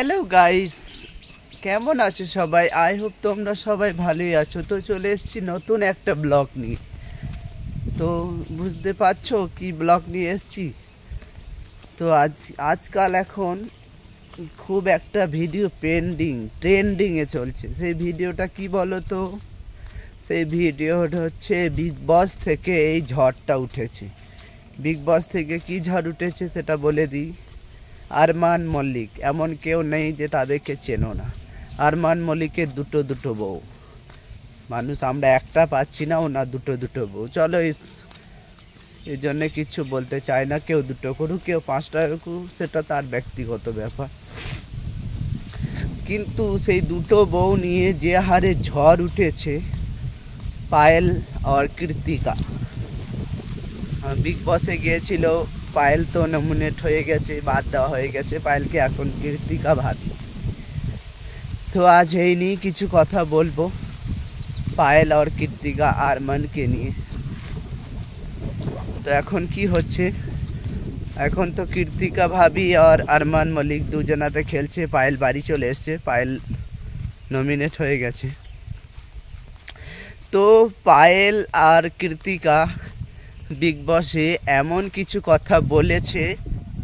Hello guys, কেমন আছো সবাই? আই হোপ তোমরা সবাই ভালোই আছো। তো চলে এসেছি নতুন একটা ব্লগ নিয়ে। তো বুঝতে পারছো কি ব্লগ নিয়ে এসেছি? তো আজকাল এখন খুব একটা ভিডিও ট্রেন্ডিংয়ে চলছে। সেই ভিডিওটা কি বলো তো? সেই ভিডিওটা হচ্ছে বিগ বস থেকে এই ঝড়টা উঠেছে। বিগ বস থেকে কি ঝড় উঠেছে সেটা বলে দিই। আরমান মল্লিক, এমন কেউ নেই যে তাদেরকে চেনো না। আরমান মল্লিকের দুটো বউ। মানুষ আমরা একটা পাচ্ছি না, ওনার দুটো বউ। চলো এই জন্য কিছু বলতে চাই না। কেউ দুটো করুক, কেউ পাঁচটা করুক, সেটা তার ব্যক্তিগত ব্যাপার। কিন্তু সেই দুটো বউ নিয়ে যে হারে ঝড় উঠেছে, পায়েল আর কৃতিকা বিগ বসে গিয়েছিল। পায়েল তো নমিনেট হয়ে গেছে, বাদ দেওয়া হয়ে গেছে পায়েলকে, এখন কৃতিকা ভাবি। তো আজ এই নিয়ে কিছু কথা বলবো, পায়েল আর কৃতিকা আরমানকে নিয়ে। তো এখন কি হচ্ছে, এখন তো কৃতিকা ভাবি আর আরমান মল্লিক দুজনাতে খেলছে। পায়েল বাড়ি চলে এসছে, পায়েল নমিনেট হয়ে গেছে। তো পায়েল আর কৃতিকা বিগ বসে এমন কিছু কথা বলেছে,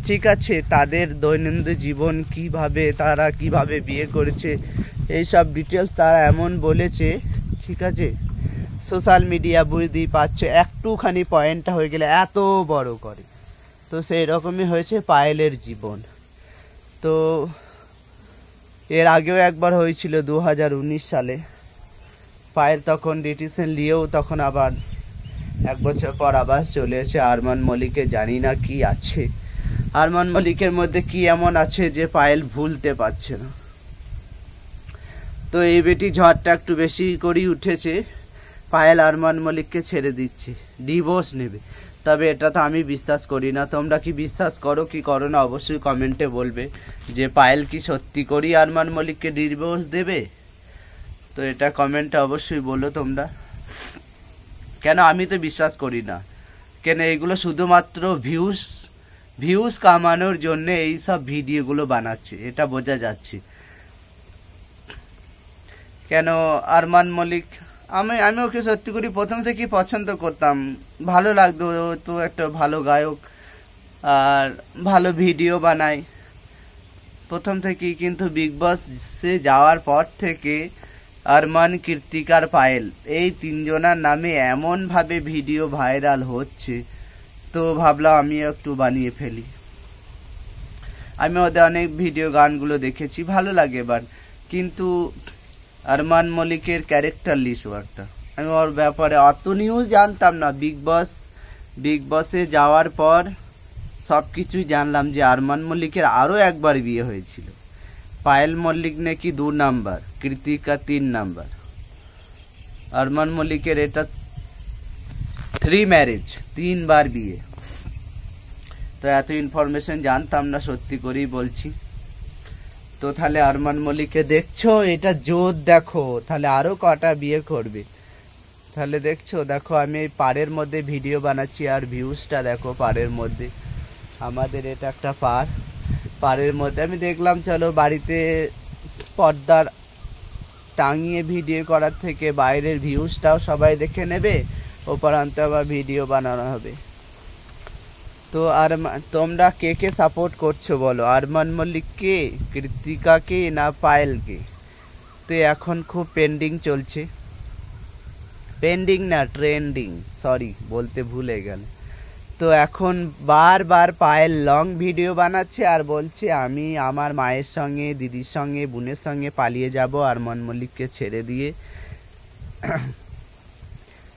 ঠিক আছে, তাদের দৈনন্দিন জীবন কিভাবে, তারা কিভাবে বিয়ে করেছে, এইসব ডিটেলস তারা এমন বলেছে, ঠিক আছে। সোশ্যাল মিডিয়া বুঝতেই পারছে, একটুখানি পয়েন্টটা হয়ে গেলে এত বড় করে। তো সেই রকমই হয়েছে পায়েলের জীবন। তো এর আগেও একবার হয়েছিল 2019 সালে। পায়েল তখন ডিসিশন নিয়েও তখন আবার এক বছর পর আবার চলে এসে আরমান মল্লিকে জানি না কি আছে, আরমান মল্লিকের মধ্যে কি এমন আছে যে পায়েল ভুলতে পারছে না। তো এই বেটি ঝড়টা একটু বেশি করেই উঠেছে। পায়েল আরমান মল্লিককে ছেড়ে দিচ্ছে, ডিভোর্স নেবে। তবে এটা তো আমি বিশ্বাস করি না। তোমরা কি বিশ্বাস করো কি করো না অবশ্যই কমেন্টে বলবে যে পায়েল কি সত্যি করি আরমান মল্লিককে ডিভোর্স দেবে। তো এটা কমেন্টে অবশ্যই বলো তোমরা। কেন আমি তো বিশ্বাস করি না। কেন এগুলো শুধুমাত্র ভিউজ কামানোর জন্য এই সব ভিডিওগুলো বানাচ্ছে, এটা বোঝা যাচ্ছে। কেন আরমান মল্লিক, আমি ওকে সত্যি করে প্রথম থেকেই পছন্দ করতাম, ভালো লাগতো। তো একটা ভালো গায়ক আর ভালো ভিডিও বানায় প্রথম থেকেই। কিন্তু বিগ বসে যাওয়ার পর থেকে আরমান, কৃতিকার, পায়েল এই তিনজনার নামে এমনভাবে ভিডিও ভাইরাল হচ্ছে, তো ভাবলাম আমি একটু বানিয়ে ফেলি। আমি ওদের অনেক ভিডিও গানগুলো দেখেছি, ভালো লাগে এবার। কিন্তু আরমান মল্লিকের ক্যারেক্টারলেস একটা, আমি ওর ব্যাপারে অত নিউজ জানতাম না। বিগ বসে যাওয়ার পর সব কিছুই জানলাম যে আরমান মল্লিকের আরও একবার বিয়ে হয়েছিল। পায়েল মল্লিক নাকি 2 নাম্বার, কৃতিকা 3 নাম্বার। আরমান মল্লিকের এটা 3 ম্যারেজ, 3 বার বিয়ে। তো এত ইনফরমেশন জানতাম না, সত্যি করেই বলছি। তো তাহলে আরমান মল্লিককে দেখছো, এটা জোর দেখো, তাহলে আরো কটা বিয়ে করবে। তাহলে দেখো আমি এই পাড়ের মধ্যে ভিডিও বানাচ্ছি, আর ভিউজটা দেখো পাড়ের মধ্যে। আমাদের এটা একটা পাড়ের মধ্যে আমি দেখলাম চলো বাড়িতে পর্দার টাঙিয়ে ভিডিও করার থেকে বাইরের ভিউজটাও সবাই দেখে নেবে, ওপরান্তে আবার ভিডিও বানানো হবে। তো আর তোমরা কে কে সাপোর্ট করছো বলো, আরমান মল্লিককে, কৃতিকাকে না পায়েলকে? তো এখন খুব পেন্ডিং চলছে, পেন্ডিং না ট্রেন্ডিং, সরি বলতে ভুলে গেল। তো এখন বারবার পায়েল লং ভিডিও বানাচ্ছে আর বলছে আমি আমার মায়ের সঙ্গে, দিদির সঙ্গে, বোনের সঙ্গে পালিয়ে যাব আরমান মল্লিককে ছেড়ে দিয়ে।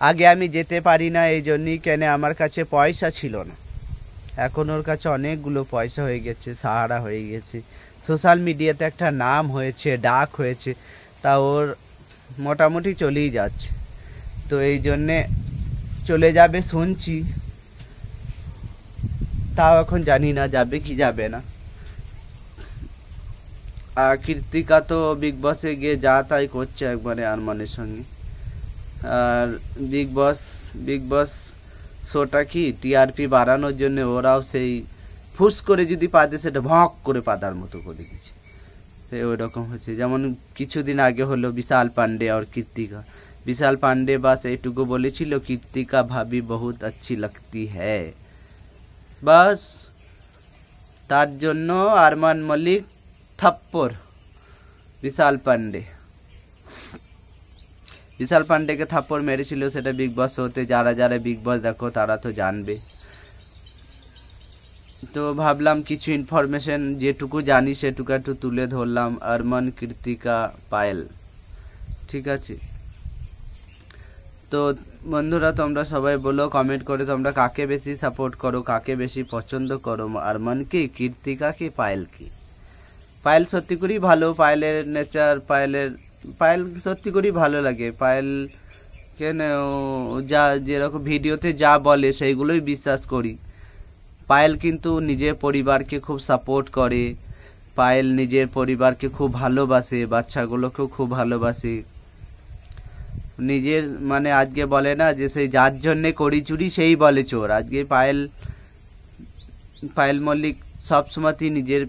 আগে আমি যেতে পারি না এই জন্যই, কেন আমার কাছে পয়সা ছিল না। এখন ওর কাছে অনেকগুলো পয়সা হয়ে গেছে, সাহারা হয়ে গেছে, সোশ্যাল মিডিয়াতে একটা নাম হয়েছে, ডাক হয়েছে, তা ওর মোটামুটি চলেই যাচ্ছে। তো এই জন্যে চলে যাবে শুনছি, তাও এখন জানি না যাবে কি যাবে না। আর কৃতিকা তো বিগ বসে গিয়ে যা তাই করছে একবারে আরমানের সঙ্গে। আর বিগ বস শোটা কি টিআরপি বাড়ানোর জন্য ওরাও সেই ফুস করে যদি পাতে সেটা ভক করে পাতার মতো করে দিচ্ছে। সে ওই রকম হচ্ছে। যেমন কিছুদিন আগে হলো বিশাল পান্ডে আর কৃত্তিকা। বিশাল পান্ডে বাস এইটুকু বলেছিল কৃত্তিকা ভাবি বহুত अच्छी लगती है, বাস তার জন্য আরমান মল্লিক থাপ্পড় বিশাল পান্ডেকে থাপ্পড় মেরেছিল। সেটা বিগ বস হতে, যারা যারা বিগ বস দেখো তারা তো জানবে। তো ভাবলাম কিছু ইনফরমেশন যেটুকু জানি সেটুকু একটু তুলে ধরলাম। আরমান, কৃত্তিকা, পায়েল, ঠিক আছে। তো বন্ধুরা তোমরা সবাই বলো কমেন্ট করে তোমরা কাকে বেশি সাপোর্ট করো, কাকে বেশি পছন্দ করো, আরমান কি, কৃত্তিকা কি, পায়েল কি। পায়েল সত্যি করেই ভালো, পায়েলের নেচার, পায়েল সত্যি করেই ভালো লাগে। পায়েল কেন যা যেরকম ভিডিওতে যা বলে সেইগুলোই বিশ্বাস করি। পায়েল কিন্তু নিজের পরিবারকে খুব সাপোর্ট করে, পায়েল নিজের পরিবারকে খুব ভালোবাসে, বাচ্চাগুলোকেও খুব ভালোবাসে। নিজের মানে আজকে বলে না যে সেই যার জন্যে করি চুরি সেই বলে চোর। আজকে পায়েল মল্লিক সবসময়ই নিজের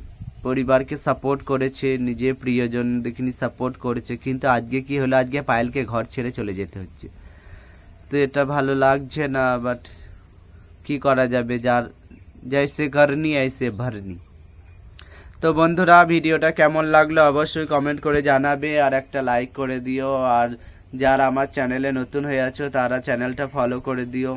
পরিবারকে সাপোর্ট করেছে, নিজের প্রিয়জনদেরকে সাপোর্ট করেছে, কিন্তু আজকে কি হলো, আজকে পায়েলকে ঘর ছেড়ে চলে যেতে হচ্ছে। তো এটা ভালো লাগছে না, বাট কি করা যাবে, যার जैसे करनी ऐसे भरनी। তো বন্ধুরা ভিডিওটা কেমন লাগলো অবশ্যই কমেন্ট করে জানাবে, আর একটা লাইক করে দিও, আর যারা আমার চ্যানেলে নতুন হয়ে আছো তারা চ্যানেলটা ফলো করে দিও।